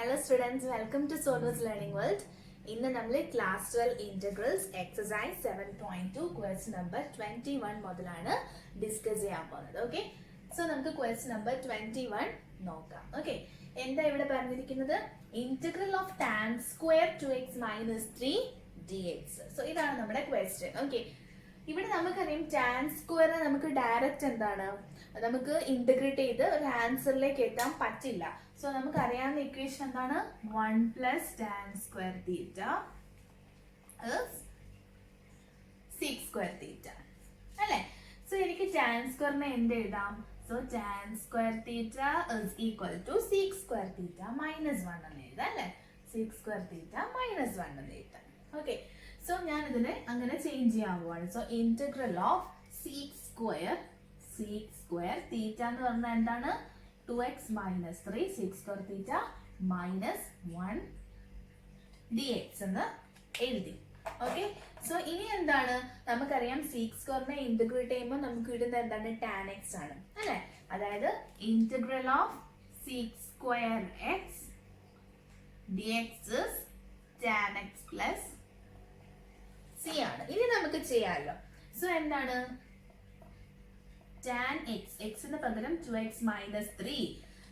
Hello students, welcome to Solo's Learning World. ഇന്ന് നമ്മൾ class 12 integrals exercise 7.2 question number 21 മുതലാണ് discuss ചെയ്യാൻ പോകുന്നത്. ഓക്കെ, സോ നമുക്ക് ക്വസ്റ്റ്യൻ നമ്പർ 21 നോക്കാം. ഓക്കെ, എന്താ ഇവിടെ പറഞ്ഞിരിക്കുന്നത്? Integral of tan square 2x minus 3 dx. So ഇതാണ് നമ്മുടെ ക്വസ്റ്റ്യൻ. ഓക്കെ, ഇവിടെ നമുക്കറിയാം ടാൻ സ്ക്വയർ നമുക്ക് ഡയറക്റ്റ് എന്താണ്, നമുക്ക് ഇന്റഗ്രേറ്റ് ചെയ്ത് ഒരു ആൻസറിലേക്ക് എത്താൻ പറ്റില്ല. സോ നമുക്ക് അറിയാവുന്ന ഇക്വേഷൻ എന്താണ്? 1 plus tan square theta 6 square theta അല്ലേ? സോ എനിക്ക് ടാൻ സ്ക്വയറിനെ എന്ത് എഴുതാം? So tan square theta is equal to 6 square theta minus 1 എന്ന് എഴുതാം അല്ലേ? 6 സ്ക്വയർ തീറ്റ മൈനസ് 1 എന്ന് എഴുതാം. ഓക്കെ, സോ ഞാൻ ഇതിനെ അങ്ങനെ ചേഞ്ച് ചെയ്യാൻ പോവാണ്. സോ ഇന്റഗ്രൽ ഓഫ് 6 സ്ക്വയർ തീറ്റ എന്ന് പറഞ്ഞാൽ എന്താണ്? 2x minus 3 6 square theta minus 1 dx എന്ന് എഴുതി. ഓക്കെ, സോ ഇനി എന്താണ്? നമുക്കറിയാം 6 സ്ക്വയറിനെ ഇന്റഗ്രേറ്റ് ചെയ്യുമ്പോൾ നമുക്ക് കിട്ടുന്നത് എന്താണ്? tan x ആണ് അല്ലെ? അതായത് integral of 6 square x dx is tan x plus c ആണ്. ഇനി നമുക്ക് ചെയ്യാമല്ലോ. സോ എന്താണ്? tan x, xന് പകരം 2x minus 3.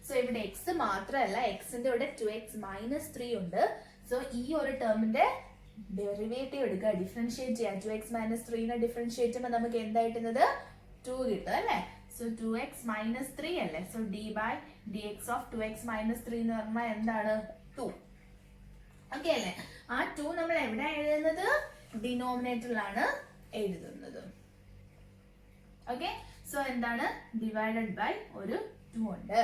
സോ ഇവിടെ x മാത്രമല്ല, xന്റെ ഇവിടെ 2x minus 3 ഉണ്ട്. സോ ഈ ഒരു ടേമിന്റെ ഡെറിവേറ്റീവ് എടുക്കുക, ഡിഫറൻഷിയേറ്റ് ചെയ്യാം. 2x minus 3 ഡിഫറൻഷിയേറ്റ് ചെയ്യുമ്പോൾ നമുക്ക് എന്താ കിട്ടുന്നത്? 2 കിട്ടും അല്ലേ? സോ 2x minus 3 അല്ലേ? So d by dx of 2x minus 3 എന്ന് പറഞ്ഞാൽ എന്താണ്? 2. ഓക്കെ അല്ലേ? ആ 2 നമ്മൾ എവിടെ എഴുതുന്നത്? ഡിനോമിനേറ്ററിലാണ് എഴുതുന്നത്. ഓക്കെ, സോ എന്താണ്? ഡിവൈഡഡ് ബൈ ഒരു 2 ഉണ്ട്.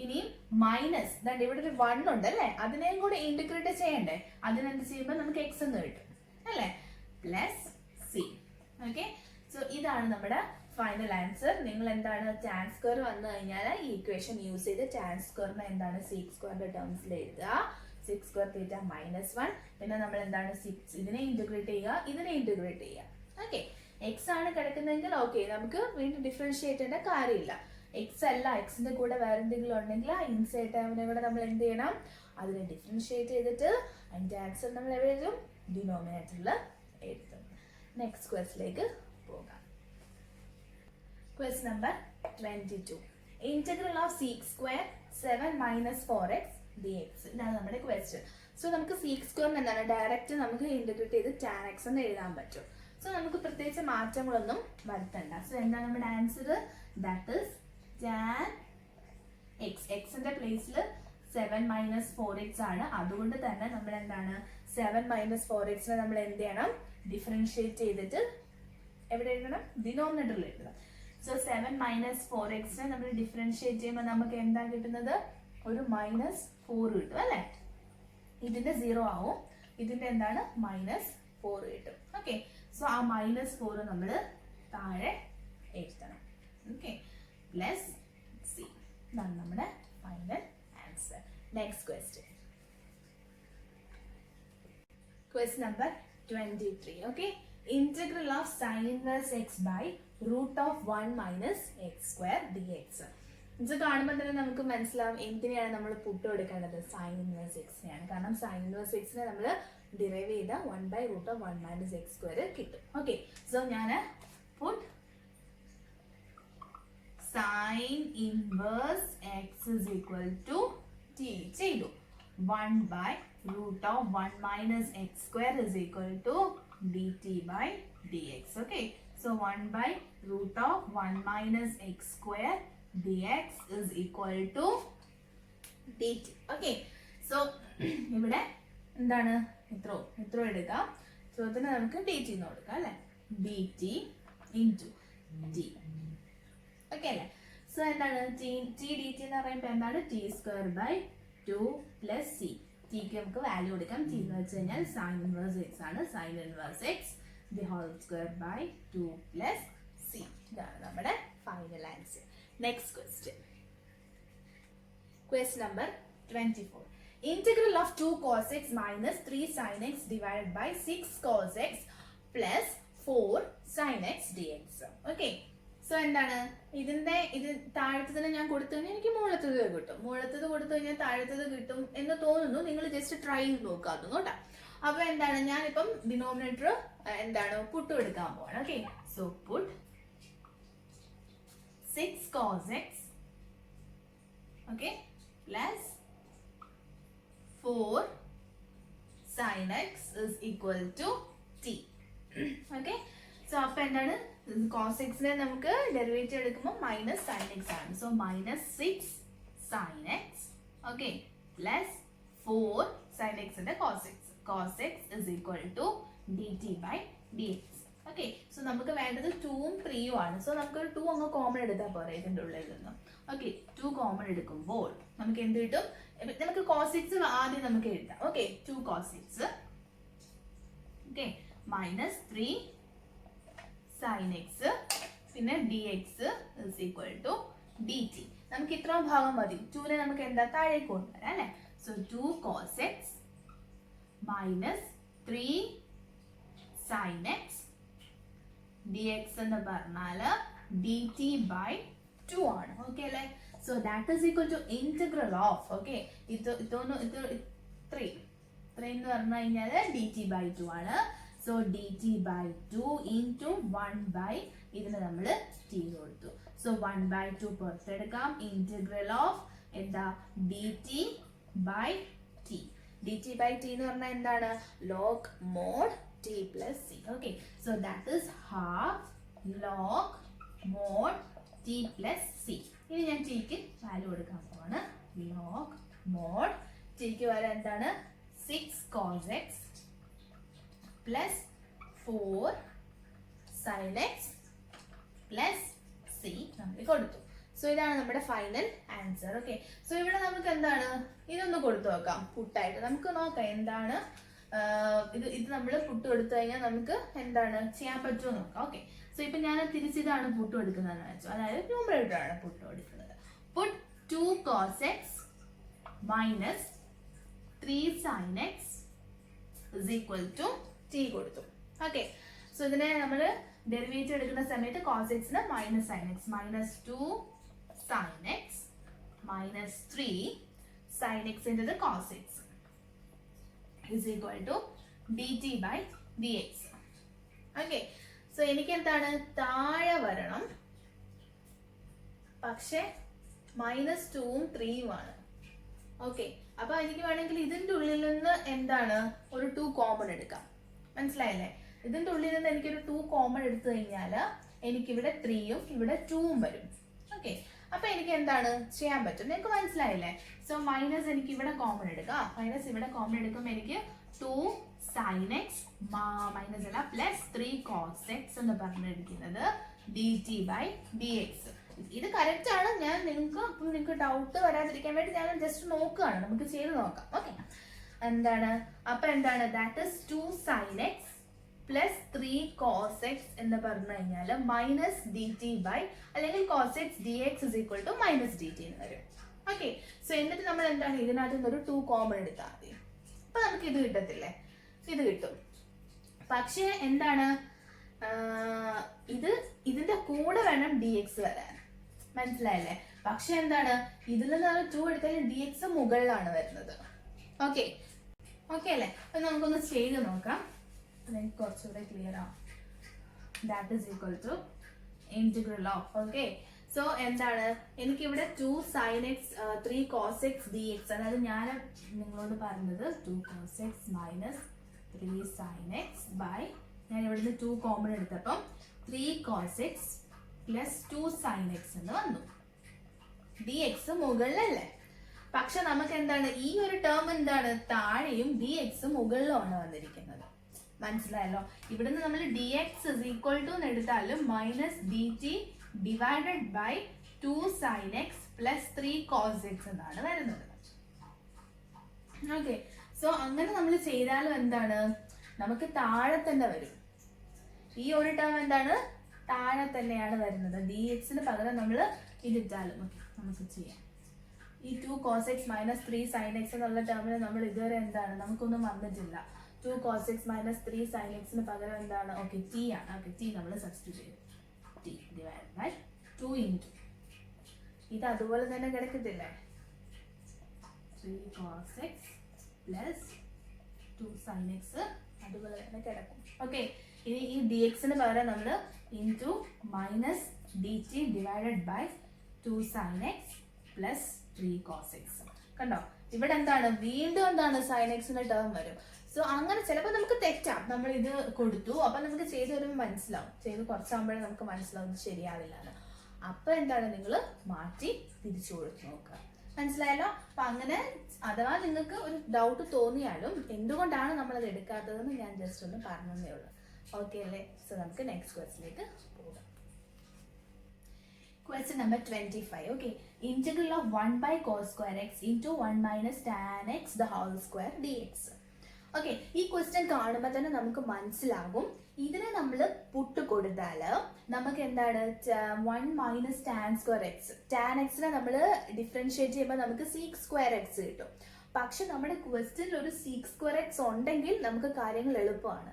ഇനി മൈനസ് ഇവിടെ ഒരു 1 ഉണ്ട് അല്ലേ? അതിനെയും കൂടെ ഇന്റഗ്രേറ്റ് ചെയ്യണ്ടേ? അതിനെന്ത് ചെയ്യുമ്പോൾ നമുക്ക് x എന്ന് കിട്ടും അല്ലേ? Plus C. ഓക്കെ, സോ ഇതാണ് നമ്മുടെ ഫൈനൽ ആൻസർ. നിങ്ങൾ എന്താണ് ടാൻ സ്ക്വയർ വന്നു കഴിഞ്ഞാൽ ഈ ഇക്വേഷൻ യൂസ് ചെയ്ത് ടാൻ സ്ക്വയറിനെ എന്താണ് 6 സ്ക്വയറിന്റെ ടേംസിൽ എഴുതുക. 6 സ്ക്വയർ തീറ്റ മൈനസ് 1. പിന്നെ നമ്മൾ എന്താണ് 6 ഇതിനെ ഇന്റഗ്രേറ്റ് ചെയ്യുക, ഇതിനെ ഇന്റഗ്രേറ്റ് ചെയ്യുക. ഓക്കെ, എക്സ് ആണ് കിടക്കുന്നതെങ്കിൽ ഓക്കെ, നമുക്ക് വീണ്ടും ഡിഫറൻഷിയേറ്റ് ചെയ്യേണ്ട കാര്യമില്ല. എക്സ് അല്ല, എക്സിന്റെ കൂടെ വേറെ എന്തെങ്കിലും ഉണ്ടെങ്കിൽ ആ ഇൻസൈഡ് ടേമിനെ കൂടെ നമ്മൾ എന്ത് ചെയ്യണം? അതിനെ ഡിഫറൻഷിയേറ്റ് ചെയ്തിട്ട് അതിന്റെ ആൻസർ നമ്മൾ എവിടെ എഴുതും? ഡിനോമിനേറ്ററിൽ എഴുതും. നെക്സ്റ്റ് ക്വസ്റ്റിലേക്ക് പോകാം. Quest number 22. Integral of sec square 7 minus 4x dx. ഇതാണ് നമ്മുടെ ക്വസ്റ്റ്യൻ. സോ നമുക്ക് sec സ്ക്വയറിന് എന്താണ് ഡയറക്റ്റ് നമുക്ക് ഇന്റഗ്രേറ്റ് ചെയ്ത് tan x എന്ന് എഴുതാൻ പറ്റും. സോ നമുക്ക് പ്രത്യേകിച്ച് മാറ്റങ്ങളൊന്നും വരുത്തണ്ട. സോ എന്താണ് നമ്മുടെ answer? That is tan x. എക്സിന്റെ പ്ലേസിൽ 7 മൈനസ് 4x ആണ്. അതുകൊണ്ട് തന്നെ നമ്മൾ എന്താണ് 7 മൈനസ് 4x നമ്മൾ എന്ത് ചെയ്യണം? ഡിഫറൻഷിയേറ്റ് ചെയ്തിട്ട് എവിടെ എഴുതണം? ഡിനോമിനേറ്ററിൽ എഴുതണം. സോ 7 മൈനസ് 4x നമ്മൾ ഡിഫറൻഷിയേറ്റ് ചെയ്യുമ്പോൾ നമുക്ക് എന്താ കിട്ടുന്നത്? ഒരു മൈനസ് 4 കിട്ടും അല്ലേ? ഇതിന്റെ 0 ആവും, ഇതിന്റെ എന്താണ് മൈനസ് 4 കിട്ടും. ഓക്കെ, സോ ആ മൈനസ് 4 നമ്മൾ താഴെ എഴുതണം. Okay, plus C. ഇതാണ് നമ്മുടെ final answer. Next question, question number 23. Okay, integral of sine inverse x by root of 1 minus x square dx. ഇത് കാണുമ്പോൾ തന്നെ നമുക്ക് മനസ്സിലാവും എന്തിനെയാണ് നമ്മൾ പുട്ട് കൊടുക്കേണ്ടത്? സൈൻ ഇൻവേഴ്സ് എക്സിനെയാണ്. കാരണം സൈൻ ഇൻവേഴ്സ് എക്സിനെ നമ്മൾ ഡിറൈവ് ചെയ്ത 1 by root of 1 minus x square കിട്ടും. ഓക്കെ, സോ ഞാൻ put sine inverse x is equal to t ചെയ്തു. 1 by root of 1 minus x square is equal to d t by d x. Okay, so 1 by root of 1 minus x square dx is equal to dt. Okay, so ഇവിടെ എന്താണ് ഇത്ര എടുക്കാം. So ഇതിന് നമുക്ക് dt എന്ന് കൊടുക്കാം അല്ലേ? dt into t. Okay അല്ലേ? സോ എന്താണ് t dt എന്ന് പറയുമ്പോൾ എന്താണ്? t square by 2 plus C. ടിക്ക് നമുക്ക് വാല്യൂ കൊടുക്കാം. t എന്ന് വെച്ച് കഴിഞ്ഞാൽ സൈൻ ഇൻവേഴ്സ് എക്സ് ആണ്. Sine inverse x the whole square by 2 plus C. ഇതാണ് നമ്മുടെ final answer. Next question. Question number 24. Integral of 2 cos x minus 3 sin x divided by 6 cos x plus 4 sin x dx. Okay. So എന്താണ് ഇത് താഴത്തതിന് ഞാൻ കൊടുത്തു കഴിഞ്ഞാൽ എനിക്ക് മുകളിലത്തത് കിട്ടും. മുകളിലത്തത് കൊടുത്തു കഴിഞ്ഞാൽ താഴത്തത് കിട്ടും എന്ന് തോന്നുന്നു. നിങ്ങൾ ജസ്റ്റ് ട്രൈ ചെയ്ത് നോക്കാന്നു കേട്ടോ. അപ്പൊ എന്താണ് ഞാനിപ്പം ഡിനോമിനേറ്റർ എന്താണ് പുട്ട് എടുക്കാൻ പോവാണ്. Okay, so puttu 6 cos x, okay, plus 4 sin x is equal to t. Okay, so അപ്പൊ എന്താണ് cos x നെ നമുക്ക് ഡെറിവേറ്റീവ് എടുക്കുമ്പോൾ മൈനസ് sin x ആണ്. So minus 6 sin x, okay, plus 4 sin x ന്റെ cos x. cos x is equal to dt by dx. Okay, so നമുക്ക് വേണ്ടത് 2ഉം 3ഉം ആണ്. സോ നമുക്കൊരു 2 അങ്ങ് കോമൺ എടുത്താൽ പോരെ ഇതിന്റെ ഉള്ളിൽ നിന്ന്. ഓക്കെ, 2 കോമൺ എടുക്കുമ്പോൾ നമുക്ക് എന്ത് കിട്ടും? നമുക്ക് cos x ആദ്യം നമുക്ക് എഴുതാം. Okay, 2 cos x, okay, minus 3 sin x, പിന്നെ dx is equal to dt. നമുക്ക് ഇത്രയും ഭാഗം മതി. 2നെ നമുക്ക് എന്താ താഴേക്ക് കൊണ്ടുവരാം അല്ലെ. So 2 cos x minus 3 sin x dx എന്ന് പറഞ്ഞാൽ dt by 2 ആണ്. ഓക്കെ അല്ലേ. So that is equal to integral of, okay, ഇത് 3 എന്ന് പറഞ്ഞു കഴിഞ്ഞാൽ dt by 2 ആണ്. So dt by 2 into 1 by ഇതിന് നമ്മൾ t കൊടുത്തു. So 1 by 2 പുറത്തെടുക്കാം. ഇന്റഗ്രൽ ഓഫ് എന്താ dt by t. dt by t എന്ന് പറഞ്ഞാൽ എന്താണ്? log mod t plus c. Okay, so that is half log mod t plus c. ഇനി ഞാൻ t ക്ക് വാല്യൂ കൊടുക്കാൻ പോവാണ്. log mod t ക്ക് വാല്യൂ എന്താണ്? 6 cos x plus 4 sin x plus c നമ്മൾ കൊടുത്തു. സോ ഇതാണ് നമ്മുടെ ഫൈനൽ ആൻസർ. ഓക്കെ, സോ ഇവിടെ നമുക്ക് എന്താണ് ഇതൊന്ന് കൊടുത്തു നോക്കാം പുട്ടായിട്ട്. നമുക്ക് നോക്കാം എന്താണ് ഇത് നമ്മൾ പുട്ട് എടുത്തു കഴിഞ്ഞാൽ നമുക്ക് എന്താണ് ചെയ്യാൻ പറ്റുമോ നോക്കാം. ഓക്കെ, സോ ഇപ്പൊ ഞാൻ തിരിച്ചിതാണ് പുട്ട് എടുക്കുന്നതെന്ന് വെച്ചു. അതായത് ന്യൂമറേറ്റർ ആണ് പുട്ട് എടുക്കുന്നത്. Put 2 cos x minus 3 sin x is equal to t കൊടുത്തു. ഓക്കെ, സോ ഇതിനെ നമ്മൾ ഡെറിവേറ്റീവ് എടുക്കുന്ന സമയത്ത് cos x ന് minus sin x, minus 2 sin x minus 3 sin x into the cos x is equal to dt by dx. Okay, so എനിക്ക് എന്താണ് താഴെ വരണം, പക്ഷെ മൈനസ് 2ഉം 3ഉം ആണ്. ഓക്കെ, അപ്പൊ എനിക്ക് വേണമെങ്കിൽ ഇതിന്റെ ഉള്ളിൽ നിന്ന് എന്താണ് ഒരു 2 കോമൺ എടുക്കാം. മനസ്സിലായില്ലേ? ഇതിന്റെ ഉള്ളിൽ നിന്ന് എനിക്കൊരു 2 കോമൺ എടുത്തു കഴിഞ്ഞാൽ എനിക്കിവിടെ 3ഉം ഇവിടെ 2ഉം വരും. ഓക്കെ, അപ്പൊ എനിക്ക് എന്താണ് ചെയ്യാൻ പറ്റും? നിങ്ങൾക്ക് മനസ്സിലായില്ലേ? സോ മൈനസ് എനിക്ക് ഇവിടെ കോമൺ എടുക്കാം. മൈനസ് ഇവിടെ കോമൺ എടുക്കുമ്പോൾ എനിക്ക് 2 sin x മൈനസ് അല്ല പ്ലസ് 3 cos x എന്ന് പറഞ്ഞിരിക്കുന്നത് dt by dx. ഇത് കറക്റ്റ് ആണ്. ഞാൻ നിങ്ങൾക്ക് ഡൗട്ട് വരാതിരിക്കാൻ വേണ്ടി ഞാൻ ജസ്റ്റ് നോക്കുകയാണ്. നമുക്ക് ചെയ്ത് നോക്കാം. ഓക്കെ, എന്താണ് അപ്പൊ എന്താണ് that is 2 sin x plus 3 cos x എന്ന് പറഞ്ഞു കഴിഞ്ഞാൽ മൈനസ് ഡി ടി ബൈ അല്ലെങ്കിൽ cos x dx is equal to minus d T എന്ന് വരും. ഓക്കെ, സോ എന്നിട്ട് നമ്മൾ എന്താണ് ഇതിനകത്ത് നിന്നൊരു 2 കോമൺ എടുത്താൽ മതി. അപ്പൊ നമുക്ക് ഇത് കിട്ടത്തില്ലേ? ഇത് കിട്ടും. പക്ഷെ എന്താണ് ഇതിന്റെ കൂടെ വേണം ഡി എക്സ് വരാൻ. മനസ്സിലായല്ലേ? പക്ഷെ എന്താണ് ഇതിൽ നിന്ന് 2 എടുത്താൽ ഡി എക്സ് മുകളിലാണ് വരുന്നത്. ഓക്കെ ഓക്കെ അല്ലേ? അപ്പൊ നമുക്കൊന്ന് ചെയ്ത് നോക്കാം. കുറച്ചുകൂടെ ക്ലിയർ ആവും. That is equal to integral of. Okay, so എന്താണ് എനിക്കിവിടെ 2 sin x 3 cos x dx, അതായത് ഞാൻ നിങ്ങളോട് പറഞ്ഞത് 2 cos x minus 3 sin x by ഞാൻ ഇവിടുന്ന് 2 കോമൺ എടുത്തപ്പം 3 cos x plus 2 sin x എന്ന് വന്നു. dx മുകളിലല്ലേ? പക്ഷെ നമുക്ക് എന്താണ് ഈ ഒരു ടേം എന്താണ് താഴെയും dx മുകളിലുമാണ് വന്നിരിക്കുന്നത്. മനസ്സിലായല്ലോ? ഇവിടുന്ന് നമ്മൾ dx is equal to എടുത്താലും minus d t divided by 2 sin x plus 3 cos x എന്നാണ് വരുന്നത്. ഓക്കെ, സോ അങ്ങനെ നമ്മൾ ചെയ്താലും എന്താണ് നമുക്ക് താഴെ തന്നെ വരും. ഈ ഒരു ടേം എന്താണ് താഴെ തന്നെയാണ് വരുന്നത്. ഡി എക്സിന് പകരം നമ്മൾ ഇതിട്ടാലും നമുക്ക് ചെയ്യാം. ഈ 2 cos x minus 3 sin x എന്നുള്ള ടേമിന് നമ്മൾ ഇതുവരെ എന്താണ് നമുക്കൊന്നും വന്നിട്ടില്ല. 2 cos x minus 3 sin x പകരം എന്താണ്? ഓക്കെ, ടി ആണ്. ഓക്കെ, ടി നമ്മൾ സബ്സ്റ്റിറ്റ്യൂട്ട് ചെയ്യും. ടി ഡിവൈഡ് ബൈ 2 ഇൻറ്റു ഇത് അതുപോലെ തന്നെ കിടക്കത്തില്ലേ 3 cos x plus 2 sin x അതുപോലെ തന്നെ കിടക്കും. ഓക്കെ, ഇനി ഈ ഡി എക്സിന് പകരം നമ്മൾ into minus d t divided by 2 sin x plus 3 cos x. കണ്ടോ, ഇവിടെ എന്താണ് വീണ്ടും എന്താണ് sin x ടേം വരും. സോ അങ്ങനെ ചിലപ്പോൾ നമുക്ക് തെറ്റാം. നമ്മൾ ഇത് കൊടുത്തു, അപ്പൊ നമുക്ക് ചെയ്ത് വരുമ്പോൾ മനസ്സിലാവും, ചെയ്ത് കുറച്ചാകുമ്പോഴേ നമുക്ക് മനസ്സിലാവും ഇത് ശരിയാവില്ല എന്ന്. അപ്പൊ എന്താണ് നിങ്ങൾ മാറ്റി തിരിച്ചു കൊടുത്ത് നോക്കുക. മനസ്സിലായല്ലോ? അപ്പൊ അങ്ങനെ അഥവാ നിങ്ങൾക്ക് ഒരു ഡൗട്ട് തോന്നിയാലും എന്തുകൊണ്ടാണ് നമ്മളത് എടുക്കാത്തതെന്ന് ഞാൻ ജസ്റ്റ് ഒന്ന് പറഞ്ഞതേ ഉള്ളൂ. ഓക്കെ അല്ലേ? സോ നമുക്ക് നെക്സ്റ്റ് ക്വസ്റ്റിലേക്ക് പോകാം. Question number 25. Okay, integral of 1 by cos square x into 1 minus tan x the whole square dx. Okay, ഈ ക്വസ്റ്റ്യൻ കാണുമ്പോൾ തന്നെ നമുക്ക് മനസ്സിലാകും ഇതിനെ നമ്മൾ പുട്ട് കൊടുത്താൽ നമുക്ക് എന്താണ് 1 minus tan square x. Tan എക്സിനെ നമ്മൾ ഡിഫറൻഷിയേറ്റ് ചെയ്യുമ്പോൾ നമുക്ക് സീക്ക് സ്ക്വയർ എക്സ് കിട്ടും. പക്ഷെ നമ്മുടെ ക്വസ്റ്റ്യനിൽ ഒരു സീക്ക് സ്ക്വയർ എക്സ് ഉണ്ടെങ്കിൽ നമുക്ക് കാര്യങ്ങൾ എളുപ്പമാണ്.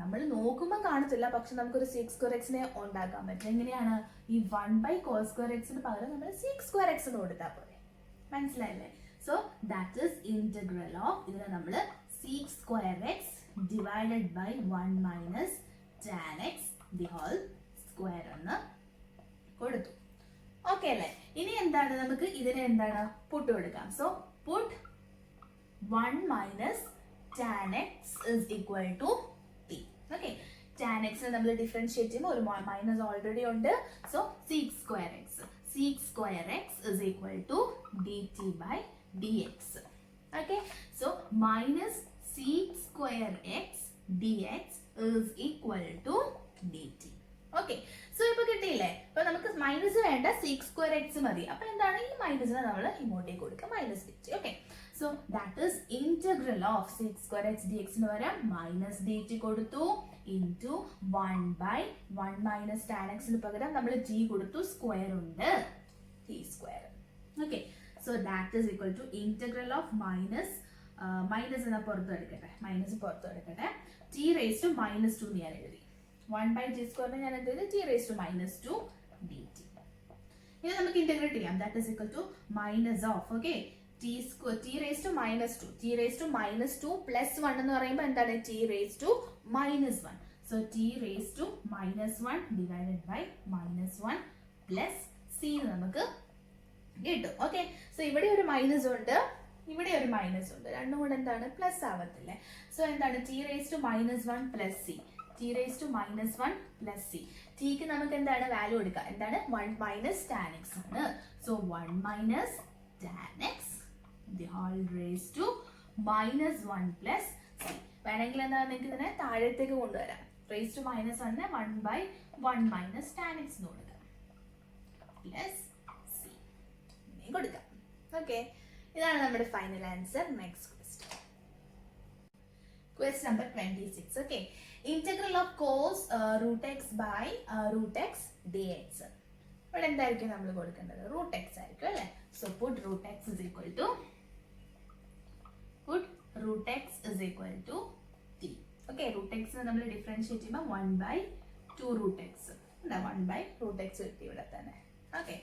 നമ്മൾ നോക്കുമ്പോൾ കാണത്തില്ല, പക്ഷെ നമുക്കൊരു സീക്ക് സ്ക്വയർ എക്സിനെ ഉണ്ടാക്കാൻ പറ്റും. എങ്ങനെയാണ്? ഈ 1 ബൈ കോസ് സ്ക്വയർ എക്സിന് പകരം നമ്മൾ സീക്ക് സ്ക്വയർ എക്സ് എന്ന് കൊടുത്താൽ പോലെ. മനസ്സിലായില്ലേ? So that is integral of ഇതിനെ നമ്മൾ sec square x divided by 1 minus tan x the whole square എന്ന് കൊടുത്തു. ഓക്കെ അല്ലേ? ഇനി എന്താണ് നമുക്ക് ഇതിനെ എന്താണ് പുട്ട് കൊടുക്കാം. So puttu 1 minus tan x is equal to t. Okay, tan x നമ്മൾ ഡിഫറൻഷിയേറ്റ് ചെയ്യുമ്പോൾ ഒരു മൈനസ് ഓൾറെഡി ഉണ്ട്. So sec square x is equal to dt by dx. Okay, so minus sec square x dx is equal to dt. Okay, so ഇപ്പൊ കിട്ടിയില്ലേ? അപ്പൊ നമുക്ക് minus വേണ്ട, sec square x മതി. അപ്പൊ എന്താണ് ഈ മൈനസിനെ നമ്മൾ ഇങ്ങോട്ടേക്ക് കൊടുക്കുക, minus dt. Okay, so that is integral of sec square x dx ന് പകരം മൈനസ് dt കൊടുത്തു ഇൻറ്റു 1 ബൈ 1 മൈനസ് ടാൻ എക്സിന് പകരം നമ്മൾ g കൊടുത്തു, സ്ക്വയർ ഉണ്ട് t square. Okay, so that is equal to integral of minus എന്ന പുറത്ത് എടുക്കട്ടെ t raised to minus 2 ഞാൻ എഴുതി. 1 by t square ഞാൻ എന്ത് ചെയ്തു? t raised to minus 2 dt. ഇത് നമുക്ക് ഇന്റഗ്രേറ്റ് ചെയ്യാം. that is equal to minus of, okay, t raised to minus 2. t raised to minus 2 plus 1 എന്ന് പറയുമ്പോൾ എന്താണ്? t raised to minus 1. so t raised to minus 1 divided by minus 1 plus c നമുക്ക് കിട്ടും. Okay, so ഇവിടെ ഒരു minus ഉണ്ട്, ഇവിടെ ഒരു മൈനസ് ഉണ്ട്, രണ്ടും കൂടെ എന്താണ് പ്ലസ് ആവത്തില്ലേ? സോ എന്താണ് t raise to minus 1 plus C. T raise to minus 1 plus C. ടിക്ക് നമുക്ക് എന്താണ് വാല്യൂ എടുക്കുക? എന്താണ്? 1 മൈനസ് ടാൻ എക്സ് ആണ്. So 1 minus tan x the whole raise to minus 1 plus C. വേണമെങ്കിൽ എന്താണ് നിങ്ങൾക്ക് ഇതിനെ താഴത്തേക്ക് കൊണ്ടുവരാം. Raise to minus 1 by 1 minus tan x എന്ന് കൊടുക്കാം പ്ലസ് കൊടുക്കാം. ഓക്കെ, ഇതാണ് നമ്മുടെ final answer. Next question number 26. Okay, integral of cos root x by root x d x. ഇവിടെ എന്തായിരിക്കും നമ്മൾ കൊടുക്കേണ്ടത്? റൂട്ട് എക്സ് ആയിരിക്കും അല്ലേ? So put root x is equal to t. Okay, root x നമ്മൾ ഡിഫറൻഷിയേറ്റ് ചെയ്യുമ്പോൾ 1 by 2 root x. 1 by root x കിട്ടി ഇവിടെ തന്നെ. ഓക്കെ,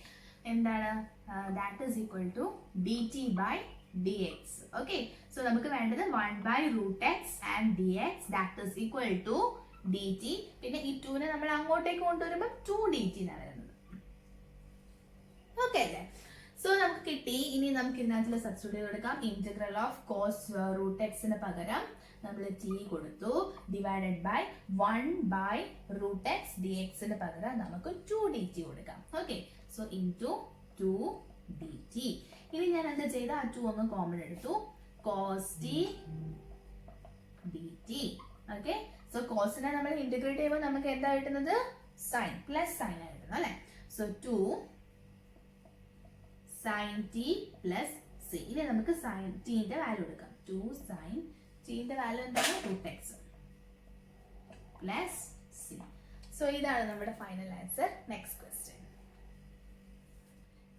എന്താണ്? That is equal to d t by d x. Okay, so നമുക്ക് വേണ്ടത് 1 by root x and D X that is equal to d t. പിന്നെ ഈ 2നെ നമ്മൾ അങ്ങോട്ടേക്ക് കൊണ്ടുവരുമ്പോൾ 2 ഡി ടി എന്നാണ് വരുന്നത്. ഓക്കെ അല്ലേ? സോ നമുക്ക് കിട്ടി. ഇനി നമുക്ക് ഇതിനകത്തുള്ള സബ്സ്റ്റിറ്റ്യൂട്ട് കൊടുക്കാം. ഇന്റഗ്രൽ ഓഫ് കോസ് റൂട്ട് എക്സിന് പകരം നമ്മൾ ടി കൊടുത്തു, divided by 1 by root x d എക്സിന് പകരം നമുക്ക് 2 ഡി ടി കൊടുക്കാം. Okay, so into 2 dt. ഇനി ഞാൻ എന്താ ചെയ്ത? ആ 2 ഒന്ന് കോമൺ എടുത്തു, cos t dt. Okay, so കോസിനെ നമ്മൾ ഇന്റഗ്രേറ്റ് ചെയ്യുമ്പോൾ നമുക്ക് എന്താ കിട്ടുന്നത്? സൈൻ, പ്ലസ് സൈൻ ആണ് കിട്ടുന്നത് അല്ലേ? So 2 sin t plus c. ഇനി നമുക്ക് സൈൻ ടിന്റെ വാല്യൂ എടുക്കാം. 2 sin ടിന്റെ വാല്യൂ എന്താണ്? Root x plus c. So ഇതാണ് നമ്മുടെ final answer. Next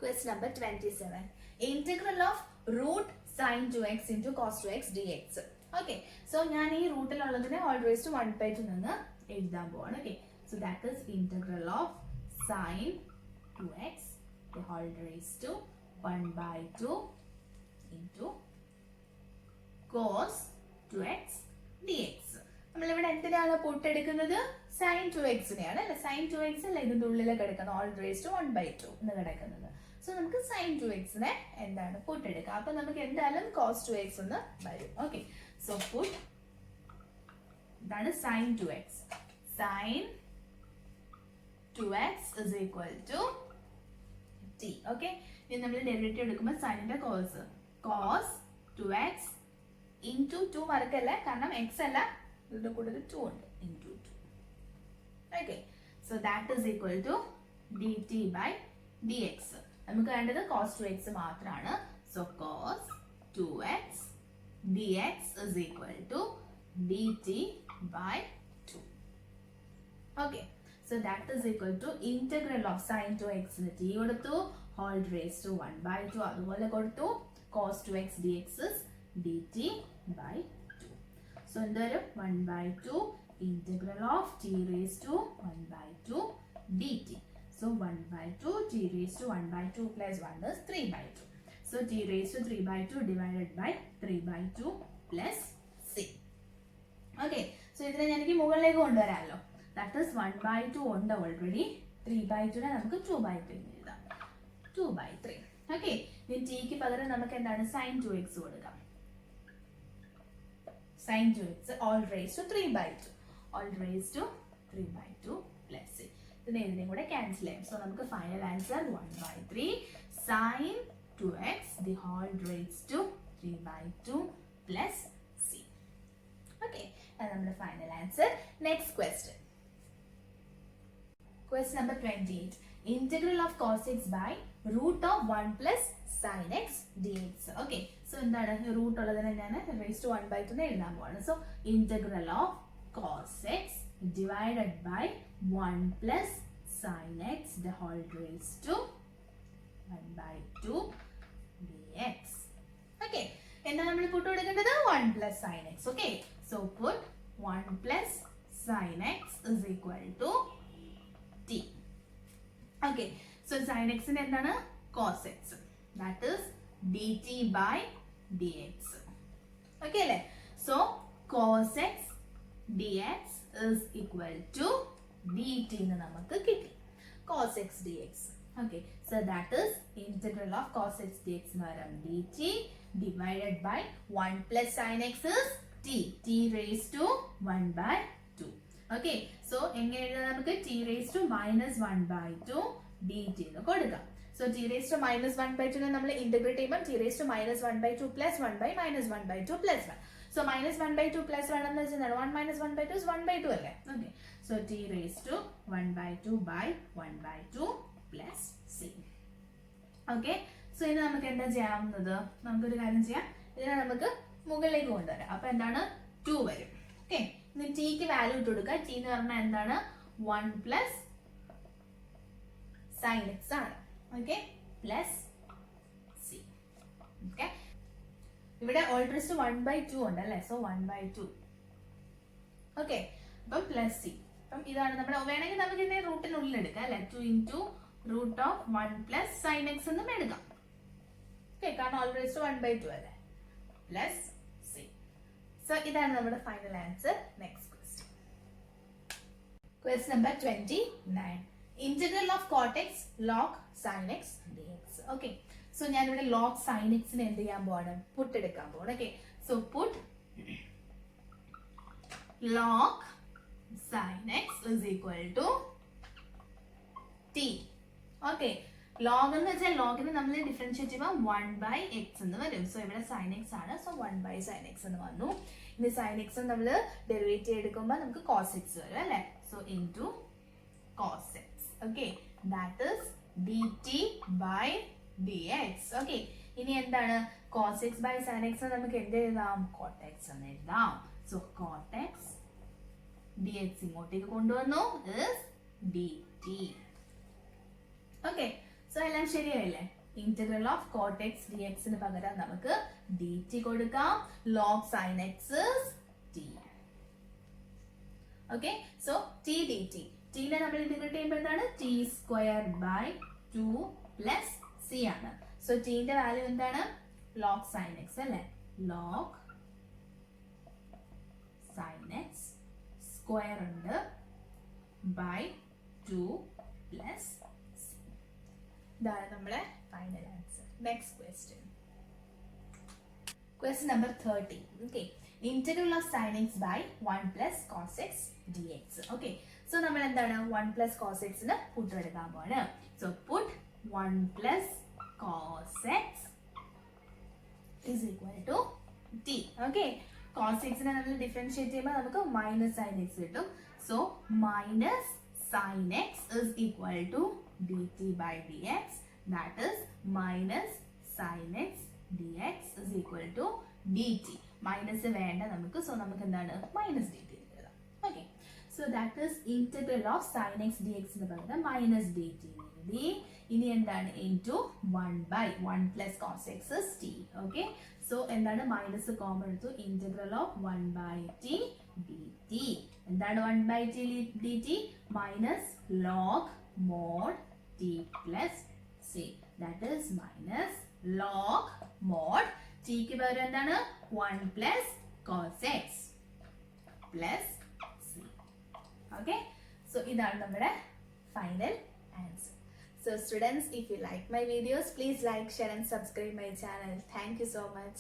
Question number 27. Integral of root sin 2x into cos 2x dx. Okay, so ഞാൻ ഈ റൂട്ടിലുള്ളതിനെ all raised to 1/2 നിന്ന് എഴുതാൻ പോവാണ്. Okay, so that is integral of sin 2x the whole raised to 1/2 into cos 2x dx. നമ്മളിവിടെ എന്തിനാണ് പുട്ടെടുക്കുന്നത്? sin 2x നെയാണ് അല്ലെ. sin 2x അല്ല ഇതിന്റെ ഉള്ളിൽ കിടക്കുന്നത് all raised to 1/2 എന്ന് കിടക്കുന്നത്. സോ നമുക്ക് sin 2x നെ എന്താണ് പുട്ടെടുക്കാം. അപ്പൊ നമുക്ക് എന്തായാലും cos 2x എന്ന് വരും. ഓക്കെ, സോ പുട്ട് ഇതാണ് sin 2x. sin 2x is equal to t. Okay, ഇനി നമ്മൾ ഡെറിവേറ്റീവ് എടുക്കുമ്പോൾ സൈനിന്റെ cos 2x into 2 മറക്കല്ല, കാരണം x അല്ല, ഇതിന്റെ കൂടെ ഒരു 2 ഉണ്ട്, into 2. Okay, so that is equal to dt by dx. നമുക്ക് വേണ്ടത് cos 2x മാത്രമാണ്. So cos 2x dx is equal to dt by 2. Okay, so that is equal to integral of sin 2x ന് t കൊടുത്തു, whole raised to 1/2 അതുപോലെ കൊടുത്തു, cos 2x dx is dt by 2. So എന്തായാലും 1/2 integral of t raised to 1/2 dt. So 1/2 t raised to 1/2 plus 1 is 3/2. So t raised to 3/2 divided by 3/2 plus c. Okay, so ഇതിനെ എനിക്ക് മുകളിലേക്ക് കൊണ്ടുവരാമല്ലോ. That is 1/2 ഉണ്ട് already, 3/2 നെ നമുക്ക് 2/3 എഴുതാം, 2/3. Okay, ഇനി tick പകരം നമുക്ക് എന്താണ് sin 2x കൊടുക്കാം. sin 2x all raised to 3/2, all raised to 3/2 plus c. ഇതിനെയും കൂടെ ക്യാൻസൽ ചെയ്യാം. സോ നമുക്ക് final answer 1/3 sin 2x the whole raised to 3/2 plus c. Okay, അത് നമ്മുടെ final answer. Next question. Question number 28. Integral of cos x by root of 1 plus sin x dx. Okay, so എന്താണ് root ഉള്ളതിനെ ഞാൻ raised to 1/2 എന്ന് എഴുതാൻ പോവാണ്. So integral of cos x divided by 1 plus sin x the whole raised to 1/2 dx. Okay, എന്താണ് നമ്മൾ put കൊടുക്കേണ്ടത്? 1 plus sin x. Okay, so put 1 plus sin x is equal to t. Okay, so sin x ന് എന്താണ്? cos x. That is dt by dx. Okay അല്ലേ? So cos x dx is equal to dt എന്ന് നമുക്ക് കിട്ടി. cos x dx. Okay, so that is integral of cos x dx എന്ന് പറയാം dt divided by 1 plus sin x is t raised to 1/2. Okay, so എങ്ങനെ എഴുതാം? നമുക്ക് t raised to -1/2 dt എന്ന് കൊടുക്കാം. സോ t raised to -1/2 നെ നമ്മൾ integrate ചെയ്യുമ്പോൾ t raised to -1/2 plus 1/-1/2 plus 1. So -1/2 plus 1 എന്ന് വെച്ചാൽ 1 - 1/2 is 1/2 അല്ലേ? Okay, so t raised to 1/2 by 1/2 plus c. Okay, so ഇനി നമുക്ക് എന്താ ചെയ്യാവുന്നത്? നമുക്കൊരു കാര്യം ചെയ്യാം, ഇതിനെ നമുക്ക് മുകളിലേക്ക് കൊണ്ടുവരാം. അപ്പൊ എന്താണ്? 2 വരും. ഓക്കെ, ഇനി ടിക്ക് വാല്യൂ ഇട്ട് കൊടുക്കുക. ടി എന്ന് പറഞ്ഞാൽ എന്താണ്? 1 plus sin x ആണ്. Okay, plus c. ഓക്കെ, ഇവിടെ ഓൾറെഡി 1/2 ഉണ്ട് അല്ലേ? സോ 1/2. ഓക്കെ, അപ്പം പ്ലസ് c. അപ്പം ഇതാണ് നമ്മുടെ, വേണമെങ്കിൽ നമുക്ക് ഇതിനെ റൂട്ടിനുള്ളിൽ എടുക്കാം അല്ലെ? 2 into root of 1 plus sin x എന്നും എടുക്കാം. ഓക്കെ, കാരണം ഓൾറെഡി 1/2 അല്ലേ? Plus c. സോ ഇതാണ് നമ്മുടെ final answer. Next question. Question number 29. Integral of cot x log sin x dx. Okay, so ഞാനിവിടെ log sin x നെ എന്ത് ചെയ്യാൻ പോവാണ്? പുട്ട് എടുക്കാൻ പോവാണ്. Okay, so puttu log sin x is equal to t. Okay, log എന്ന് വെച്ചാൽ ലോഗിനെ നമ്മൾ ഡിഫറൻഷിയേറ്റ് ചെയ്യുമ്പോൾ 1/x എന്ന് വരും. സോ ഇവിടെ sin x ആണ്, സോ 1/sin x എന്ന് വന്നു. ഇനി sin x നമ്മൾ ഡെറിവേറ്റീവ് എടുക്കുമ്പോൾ നമുക്ക് cos x വരും അല്ലേ? So into cos x. Okay, that is dt by dx. Okay, ഇനി എന്താണ്? cos x by sin x നമുക്ക് എന്ത് എഴുതാം? cot x എന്ന് എഴുതാം. സോ cot x dx ഇങ്ങോട്ടേക്ക് കൊണ്ടുവന്നു is dt. ഓക്കെ, സോ എല്ലാം ശരിയായില്ലേ? Integral of cot x dx ന് പകരം നമുക്ക് dt കൊടുക്കാം. log sin x is t. Okay, so t dt. t നെ നമ്മൾ ഇന്റഗ്രേറ്റ് ചെയ്യുമ്പോൾ എന്താണ്? t square by 2 plus C ആണ്. സോ ടിന്റെ വാല്യൂ എന്താണ്? log sin x അല്ലേ? log sin x സ്ക്വയർ ഉണ്ട് ബൈ 2 പ്ലസ് സി. ഇതാണ് നമ്മുടെ final answer. Next question. Question number 30. Okay. Integral of sin x by 1 plus cos x dx. Okay. So നമ്മൾ എന്താണ് 1 plus cos x ന് പുട്ട് എടുക്കാൻ പോവാണ്. So put 1 plus cos x is equal to t. Okay. cos x നെ നമ്മൾ differentiate ചെയ്യുമ്പോൾ നമുക്ക് minus sin x കിട്ടും. So minus sin x is equal to dt by dx. That is minus sin x dx is equal to dt. Minus വേണ്ട നമുക്ക്. So നമുക്ക് എന്താണ് minus dt എഴുതാം. Okay. So that is integral of sine x d x എന്ന് പറയുന്നത് minus d t എഴുതി. ഇനി എന്താണ് into 1 by 1 plus cos x is t. Okay. So എന്താണ് മൈനസ് കോമൺ എടുത്തു. Integral of 1 by t d t. എന്താണ് 1 by t d t? Minus log mod t plus C. That is minus log mode tick പകരം എന്താണ് 1 plus cos x plus C. Okay. So ഇതാണ് നമ്മുടെ final answer. So students, if you like my videos, please like, share and subscribe my channel. Thank you so much.